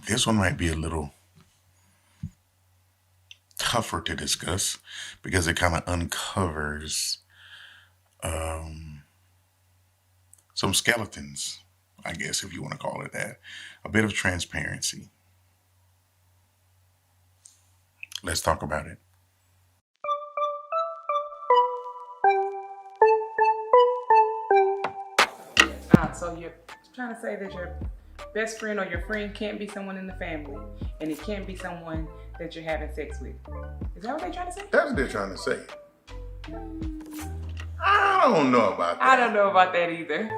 This one might be a little tougher to discuss because it kind of uncovers some skeletons, I guess, if you want to call it that. A bit of transparency. Let's talk about it. So you're trying to say that your best friend or your friend can't be someone in the family, and it can't be someone that you're having sex with. Is that what they're trying to say? That's what they're trying to say. I don't know about that. I don't know about that either.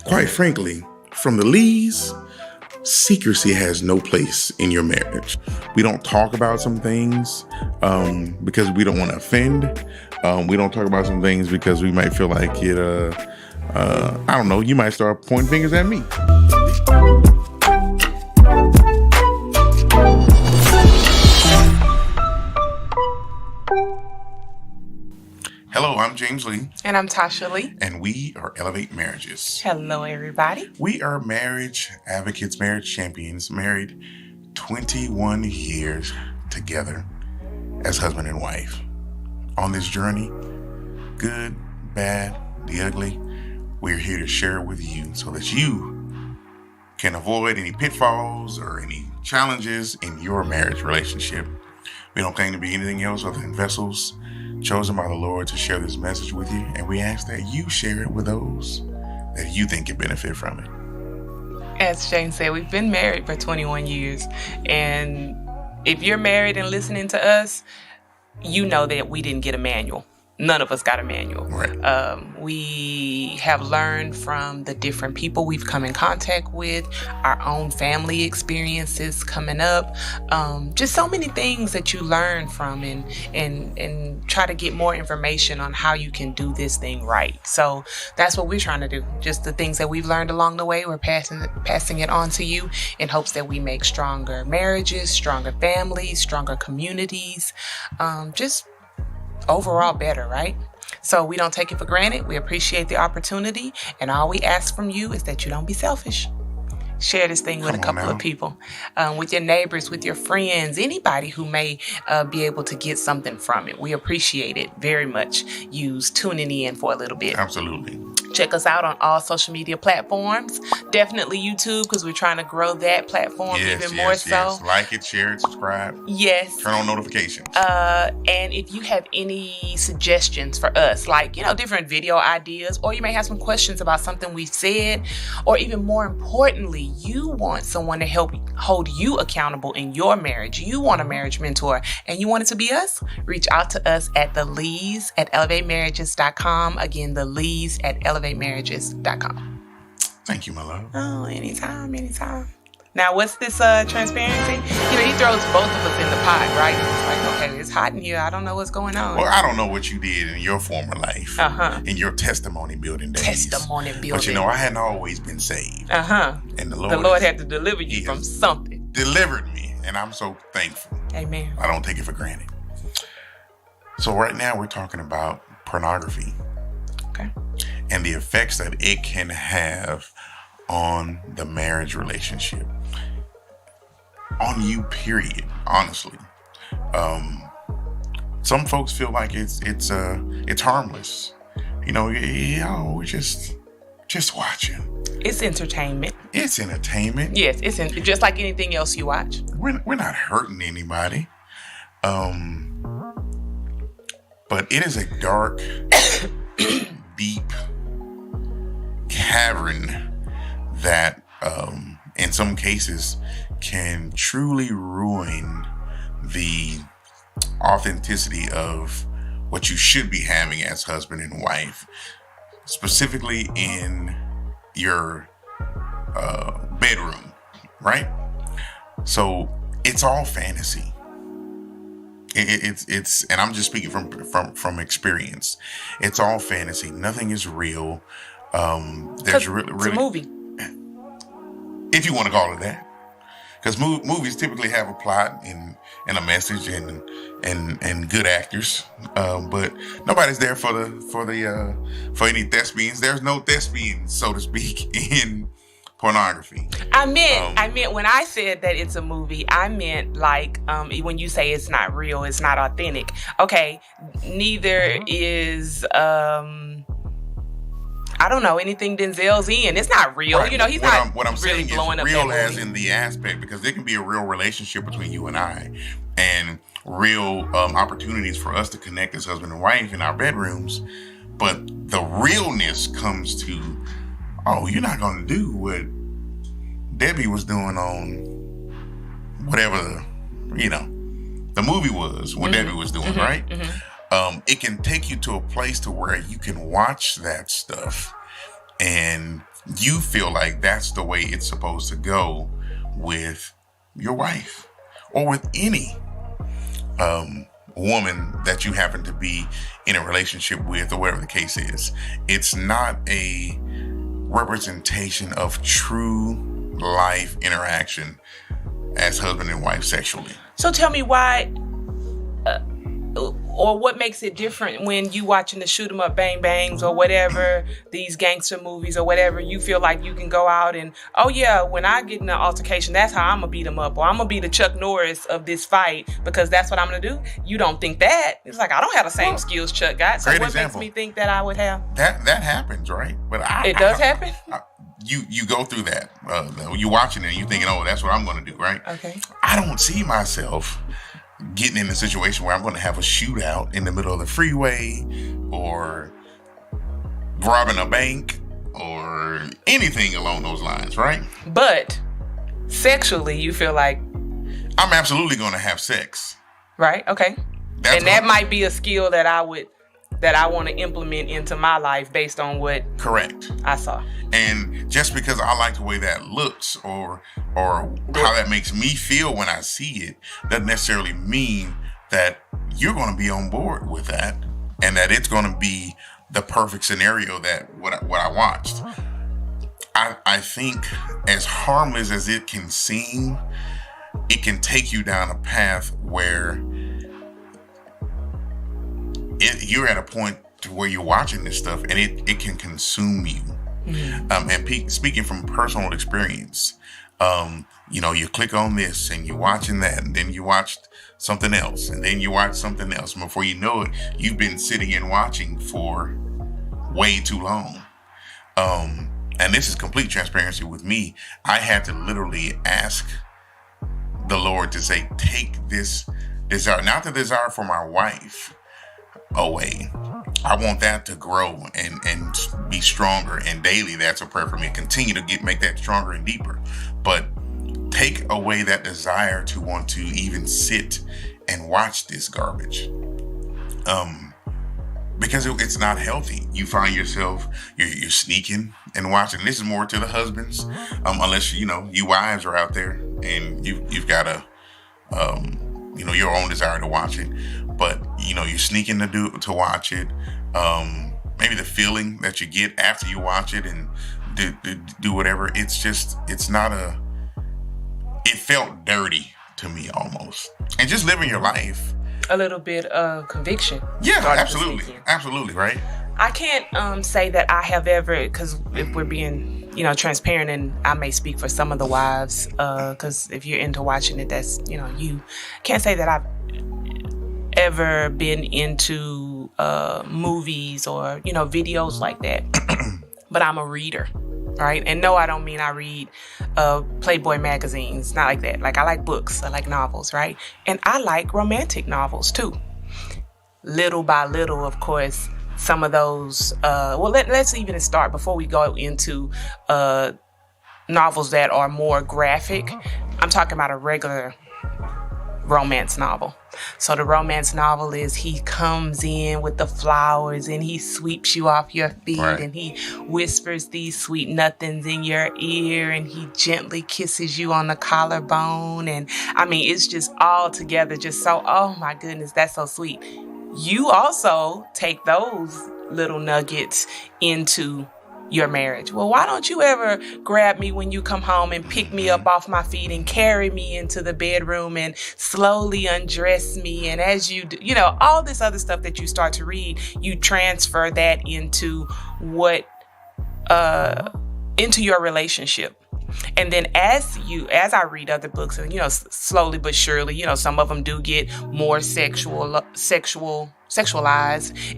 Quite frankly, from the Lees, secrecy has no place in your marriage. We don't talk about some things because we don't want to offend. We don't talk about some things because we might feel like it, I don't know, you might start pointing fingers at me. Hello, I'm James Lee. And I'm Tasha Lee. And we are Elevate Marriages. Hello, everybody. We are marriage advocates, marriage champions, married 21 years together as husband and wife. On this journey, good, bad, the ugly, we're here to share with you so that you can avoid any pitfalls or any challenges in your marriage relationship. We don't claim to be anything else other than vessels chosen by the Lord to share this message with you, and we ask that you share it with those that you think can benefit from it. As James said, we've been married for 21 years, and if you're married and listening to us, you know that we didn't get a manual. None of us got a manual. Right. We have learned from the different people we've come in contact with, our own family experiences coming up, just so many things that you learn from and try to get more information on how you can do this thing right. So that's what we're trying to do. Just the things that we've learned along the way, we're passing it on to you in hopes that we make stronger marriages, stronger families, stronger communities, just overall better, right? So we don't take it for granted. We appreciate the opportunity, and all we ask from you is that you don't be selfish. Share this thing with a couple of people, with your neighbors, with your friends, anybody who may be able to get something from it. We appreciate it very much. Use tuning in for a little bit. Absolutely. Check us out on all social media platforms. Definitely YouTube, because we're trying to grow that platform even more so. Yes. Like it, share it, subscribe. Yes. Turn on notifications. And if you have any suggestions for us, like, different video ideas, or you may have some questions about something we've said, or even more importantly, you want someone to help hold you accountable in your marriage. You want a marriage mentor, and you want it to be us? Reach out to us at the Lees at elevatemarriages.com. Again, the Lees at elevatemarriages.com. Thank you, my love. Oh, anytime. Now, what's this transparency? He throws both of us in the pot, right? It's like, okay, it's hot in here. I don't know what's going on. Well, I don't know what you did in your former life, in your testimony building days. But I hadn't always been saved. And the Lord had to deliver you from something. Delivered me, and I'm so thankful. Amen. I don't take it for granted. So right now we're talking about pornography. Okay. And the effects that it can have on the marriage relationship. On you, period, honestly. Some folks feel like it's harmless. We're just watching. It's entertainment. It's entertainment. Yes, it's just like anything else you watch. We're not hurting anybody. But it is a dark, deep cavern that in some cases can truly ruin the authenticity of what you should be having as husband and wife, specifically in your bedroom, right? So it's all fantasy. It's and I'm just speaking from experience. It's all fantasy. Nothing is real. There's really it's a movie. If you want to call it that. because movies typically have a plot and a message and good actors, but nobody's there for any thespians. There's no thespians, so to speak, in pornography. I meant when I said that it's a movie, I meant like when you say it's not real, it's not authentic. Okay, neither is I don't know anything Denzel's in. It's not real. Right. You know, he's what not I'm, what I'm really saying blowing is up real that as movie. in the aspect, because there can be a real relationship between you and I, and real opportunities for us to connect as husband and wife in our bedrooms. But the realness comes to, oh, you're not going to do what Debbie was doing on whatever, the movie was, what Debbie was doing, right? It can take you to a place to where you can watch that stuff and you feel like that's the way it's supposed to go with your wife or with any woman that you happen to be in a relationship with, or whatever the case is. It's not a representation of true life interaction as husband and wife sexually. So tell me why, or what makes it different when you watching the shoot 'em up bang bangs or whatever, these gangster movies or whatever. You feel like you can go out and, oh yeah, when I get in an altercation, that's how I'm gonna beat them up, or I'm gonna be the Chuck Norris of this fight because that's what I'm gonna do. You don't think that? It's like, I don't have the same skills Chuck got. So what example. makes me think that I would have? That happens, right? But it does happen. You go through that. You're watching it and you thinking, oh, that's what I'm gonna do, right? Okay. I don't see myself getting in a situation where I'm going to have a shootout in the middle of the freeway or robbing a bank or anything along those lines, right? But sexually, you feel like I'm absolutely going to have sex. Right? Okay. That might be a skill that I want to implement into my life based on what correct I saw. And just because I like the way that looks or how that makes me feel when I see it doesn't necessarily mean that you're going to be on board with that and that it's going to be the perfect scenario that what I watched. I think as harmless as it can seem, it can take you down a path where you're at a point to where you're watching this stuff and it can consume you. And speaking from personal experience, you click on this and you're watching that, and then you watched something else, and then you watch something else. And before you know it, you've been sitting and watching for way too long. And this is complete transparency with me. I had to literally ask the Lord to say, take this desire, not the desire for my wife, away. I want that to grow and be stronger, and daily that's a prayer for me. Continue to make that stronger and deeper, but take away that desire to want to even sit and watch this garbage, because it's not healthy. You find yourself you're sneaking and watching. This is more to the husbands, unless you wives are out there and you've got a your own desire to watch it. But you're sneaking to watch it. Maybe the feeling that you get after you watch it and do whatever. It felt dirty to me almost. And just living your life. A little bit of conviction. Yeah, absolutely, right? I can't say that I have ever, because if we're being transparent, and I may speak for some of the wives, because if you're into watching it, that's you can't say that I've ever been into movies or videos like that. But I'm a reader, right? And no, I don't mean I read Playboy magazines, not like that. Like, I like books, I like novels, right? And I like romantic novels too. Little by little, of course, some of those let's even start before we go into novels that are more graphic. I'm talking about a regular romance novel. So the romance novel is he comes in with the flowers and he sweeps you off your feet, right, and he whispers these sweet nothings in your ear, and he gently kisses you on the collarbone. And I mean, it's just all together just so, oh my goodness, that's so sweet. You also take those little nuggets into your marriage. Well, why don't you ever grab me when you come home and pick me up off my feet and carry me into the bedroom and slowly undress me? And as you do, all this other stuff that you start to read, you transfer that into into your relationship. And then as I read other books, and slowly but surely, some of them do get more sexualized,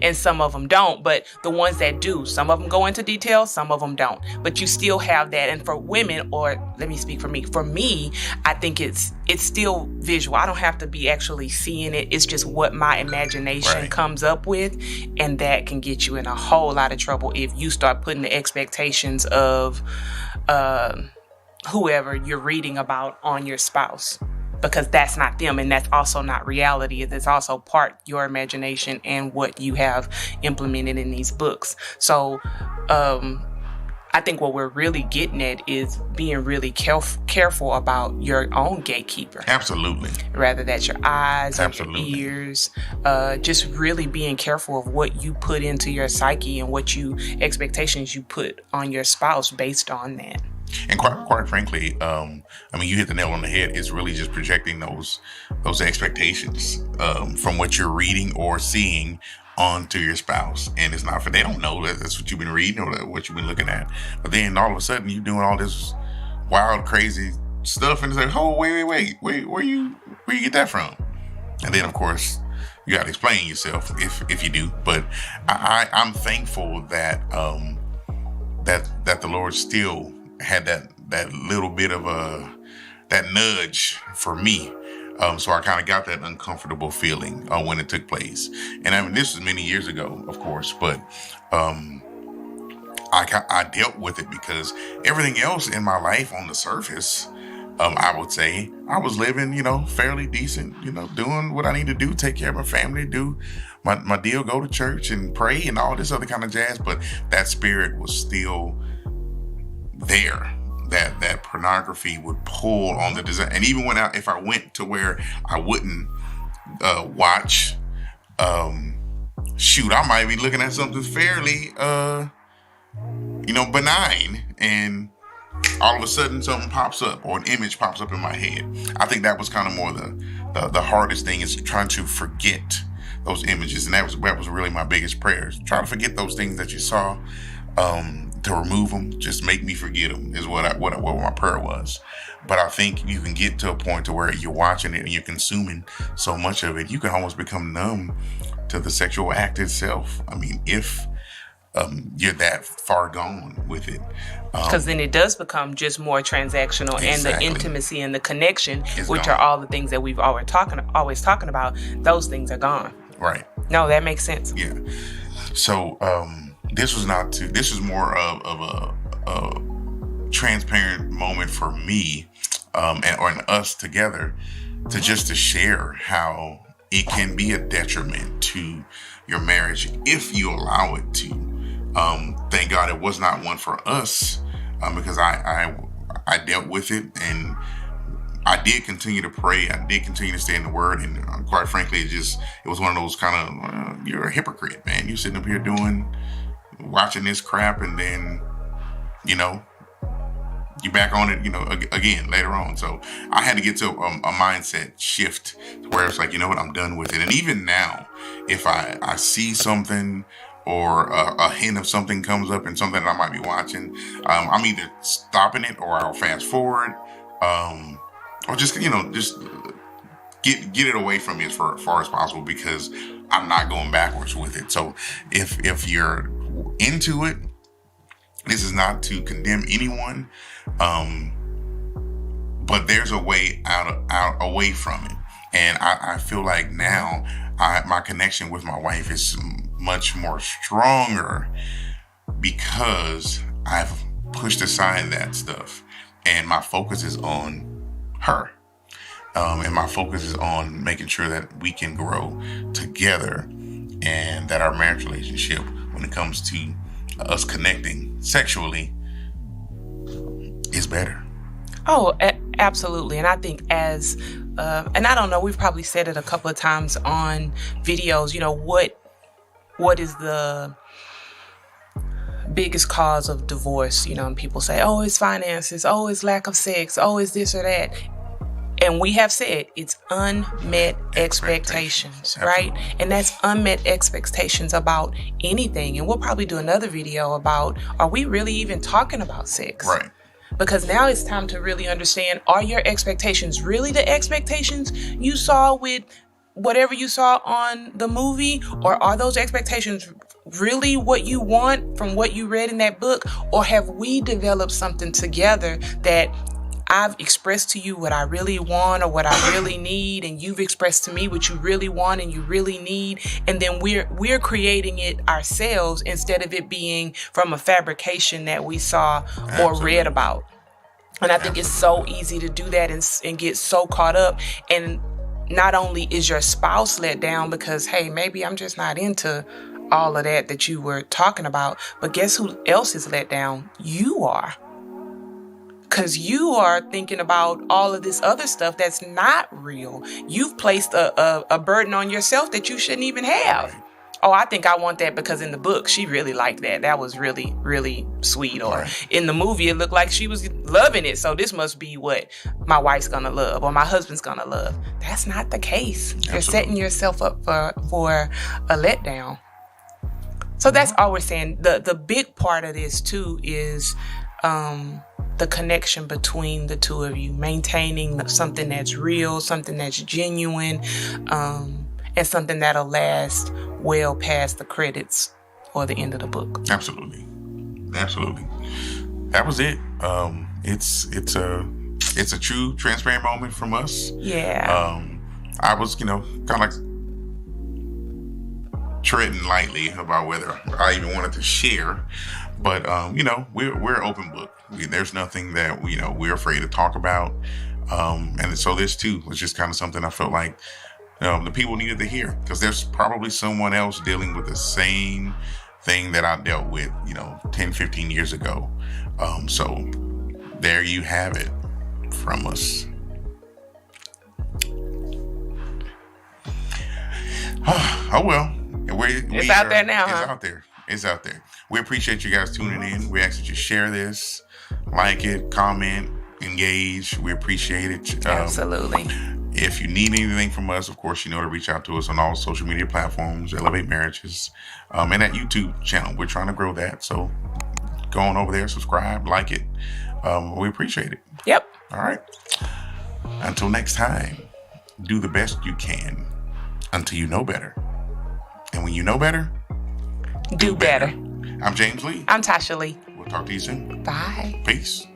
and some of them don't. But the ones that do, some of them go into detail, some of them don't. But you still have that. And for women, or let me speak for me. For me, I think it's still visual. I don't have to be actually seeing it. It's just what my imagination comes up with, and that can get you in a whole lot of trouble if you start putting the expectations of whoever you're reading about on your spouse, because that's not them, and that's also not reality. It's also part your imagination and what you have implemented in these books. So I think what we're really getting at is being really careful about your own gatekeeper. Absolutely. Rather that's your eyes or your ears. Just really being careful of what you put into your psyche and what expectations you put on your spouse based on that. And quite frankly, you hit the nail on the head. It's really just projecting those expectations from what you're reading or seeing onto your spouse. And it's not they don't know that that's what you've been reading or what you've been looking at. But then all of a sudden you're doing all this wild, crazy stuff, and it's like, oh, wait, where you get that from? And then of course you got to explain yourself if you do. But I'm thankful that that the Lord still had that little bit of that nudge for me. So I kind of got that uncomfortable feeling when it took place. And this was many years ago, of course, but I dealt with it because everything else in my life on the surface, I would say I was living, fairly decent, doing what I need to do, take care of my family, do my deal, go to church and pray and all this other kind of jazz. But that spirit was still there. That pornography would pull on the desire. And even if I went to where I wouldn't watch, I might be looking at something fairly, benign, and all of a sudden something pops up or an image pops up in my head. I think that was kind of more the hardest thing, is trying to forget those images. And that was really my biggest prayer. Try to forget those things that you saw. To remove them, just make me forget them, is what my prayer was. But I think you can get to a point to where you're watching it and you're consuming so much of it, you can almost become numb to the sexual act itself. If you're that far gone with it, because then it does become just more transactional. Exactly. And the intimacy and the connection, which are all the things that we've always talking about, those things are gone. Right. No, that makes sense. Yeah. So this was more of a transparent moment for me and us together to share how it can be a detriment to your marriage if you allow it to. Thank God it was not one for us, because I dealt with it, and I did continue to pray. I did continue to stay in the Word, and quite frankly, it was one of those kind of you're a hypocrite, man. You're sitting up here watching this crap, and then you back on it again later on. So I had to get to a mindset shift where it's like, I'm done with it. And even now, if I see something or a hint of something comes up in something that I might be watching, I'm either stopping it or I'll fast forward, or just get it away from me as far as possible, because I'm not going backwards with it. So if you're into it, this is not to condemn anyone, but there's a way out away from it. And I feel like now my connection with my wife is much more stronger because I've pushed aside that stuff, and my focus is on her. And my focus is on making sure that we can grow together, and that our marriage relationship, when it comes to us connecting sexually, is better. Oh, absolutely. And I think and I don't know, we've probably said it a couple of times on videos, what is the biggest cause of divorce, and people say, oh, it's finances, oh, it's lack of sex, oh, it's this or that. And we have said it's unmet expectations, right? And that's unmet expectations about anything. And we'll probably do another video about, are we really even talking about sex? Right. Because now it's time to really understand, are your expectations really the expectations you saw with whatever you saw on the movie? Or are those expectations really what you want from what you read in that book? Or have we developed something together that I've expressed to you what I really want or what I really need, and you've expressed to me what you really want and you really need, and then we're creating it ourselves instead of it being from a fabrication that we saw or read about. And I think it's so easy to do that and get so caught up. And not only is your spouse let down because, hey, maybe I'm just not into all of that you were talking about, but guess who else is let down? You are. Because you are thinking about all of this other stuff that's not real. You've placed a burden on yourself that you shouldn't even have. Oh, I think I want that because in the book, she really liked that. That was really, really sweet. Or in the movie, it looked like she was loving it. So this must be what my wife's going to love or my husband's going to love. That's not the case. Absolutely. You're setting yourself up for a letdown. So that's all we're saying. The big part of this, too, is the connection between the two of you, maintaining something that's real, something that's genuine, and something that'll last well past the credits or the end of the book. Absolutely. That was it. It's a true transparent moment from us. Yeah. I was, kind of like treading lightly about whether I even wanted to share, but we're an open book. There's nothing that we're afraid to talk about, and so this too was just kind of something I felt like the people needed to hear, because there's probably someone else dealing with the same thing that I dealt with 10, 15 years ago. So there you have it from us. Oh well, it's out there now. It's out there. We appreciate you guys tuning in. We ask that you share this, like it, comment, engage. We appreciate it. Absolutely. If you need anything from us, of course, to reach out to us on all social media platforms, Elevate Marriages, and that YouTube channel. We're trying to grow that. So go on over there, subscribe, like it. We appreciate it. Yep. All right. Until next time, do the best you can until you know better. And when you know better, do better. I'm James Lee. I'm Tasha Lee. We'll talk to you soon. Bye. Peace.